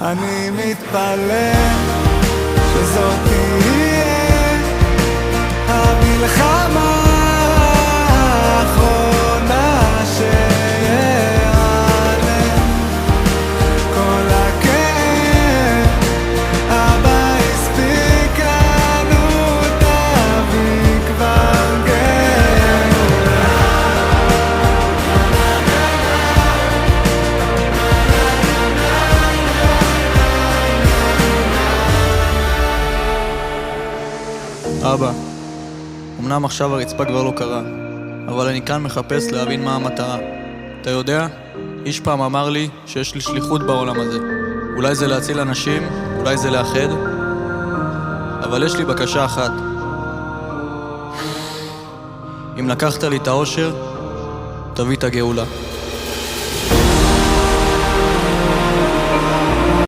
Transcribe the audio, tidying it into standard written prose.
אני מתפלל שזאת תהיה המלחמה האחרונה שיעלם כל הכאב. אבא הספיק לנו, תביא כבר גאולה. אבא, אמנם עכשיו הרצפה כבר לא קרה, אבל אני כאן מחפש להבין מה המטרה. אתה יודע? איש פעם אמר לי שיש לי שליחות בעולם הזה. אולי זה להציל אנשים, אולי זה לאחד, אבל יש לי בקשה אחת. אם לקחת לי את האושר, תביא את הגאולה.